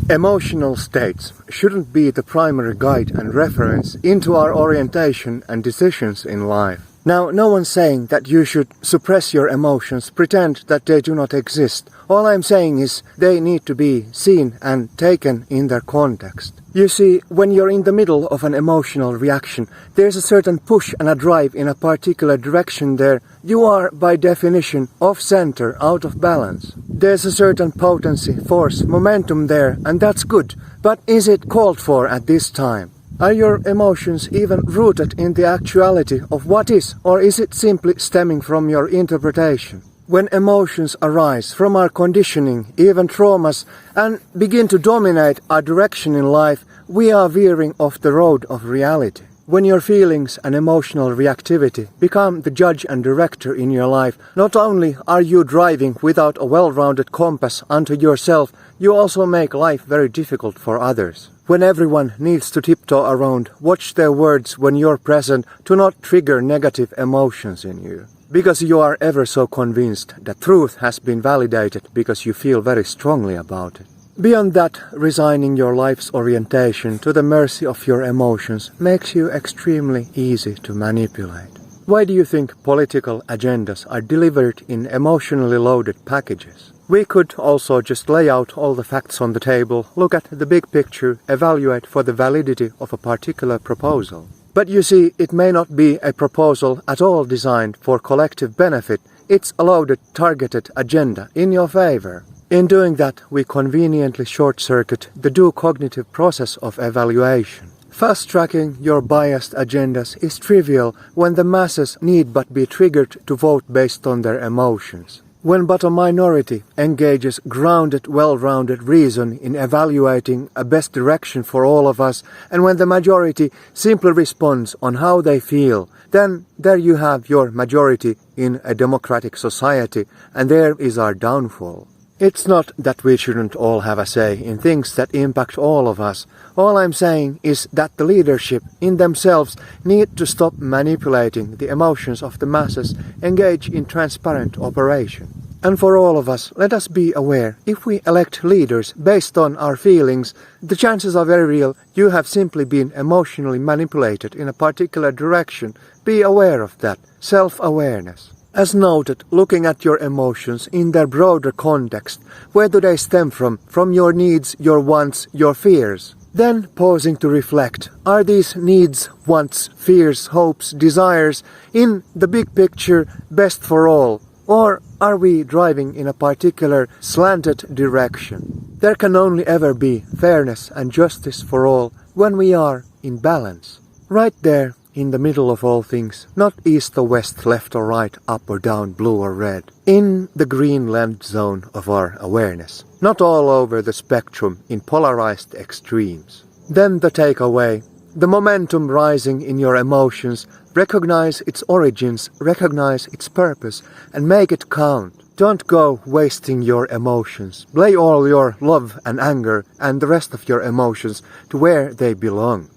Emotional states shouldn't be the primary guide and reference into our orientation and decisions in life. Now, no one's saying that you should suppress your emotions, pretend that they do not exist. All I'm saying is they need to be seen and taken in their context. You see, when you're in the middle of an emotional reaction, there's a certain push and a drive in a particular direction there. You are, by definition, off center, out of balance. There's a certain potency, force, momentum there, and that's good. But is it called for at this time? Are your emotions even rooted in the actuality of what is, or is it simply stemming from your interpretation? When emotions arise from our conditioning, even traumas, and begin to dominate our direction in life, we are veering off the road of reality. When your feelings and emotional reactivity become the judge and director in your life, not only are you driving without a well-rounded compass unto yourself, you also make life very difficult for others. When everyone needs to tiptoe around, watch their words when you're present to not trigger negative emotions in you. Because you are ever so convinced that truth has been validated because you feel very strongly about it. Beyond that, resigning your life's orientation to the mercy of your emotions makes you extremely easy to manipulate. Why do you think political agendas are delivered in emotionally loaded packages? We could also just lay out all the facts on the table, look at the big picture, evaluate for the validity of a particular proposal. But you see, it may not be a proposal at all designed for collective benefit. It's a loaded, targeted agenda in your favor. In doing that, we conveniently short-circuit the due cognitive process of evaluation. Fast-tracking your biased agendas is trivial when the masses need but be triggered to vote based on their emotions. When but a minority engages grounded, well-rounded reason in evaluating a best direction for all of us, and when the majority simply responds on how they feel, then there you have your majority in a democratic society, and there is our downfall. It's not that we shouldn't all have a say in things that impact all of us. All I'm saying is that the leadership in themselves need to stop manipulating the emotions of the masses, engage in transparent operation. And for all of us, let us be aware, if we elect leaders based on our feelings, the chances are very real you have simply been emotionally manipulated in a particular direction. Be aware of that. Self-awareness. As noted, looking at your emotions in their broader context, where do they stem from? From your needs, your wants, your fears. Then pausing to reflect, are these needs, wants, fears, hopes, desires, in the big picture, best for all? Or are we driving in a particular slanted direction? There can only ever be fairness and justice for all when we are in balance. Right there, in the middle of all things, not east or west, left or right, up or down, blue or red. In the Greenland zone of our awareness. Not all over the spectrum in polarized extremes. Then the takeaway. The momentum rising in your emotions, recognize its origins, recognize its purpose, and make it count. Don't go wasting your emotions. Lay all your love and anger and the rest of your emotions to where they belong.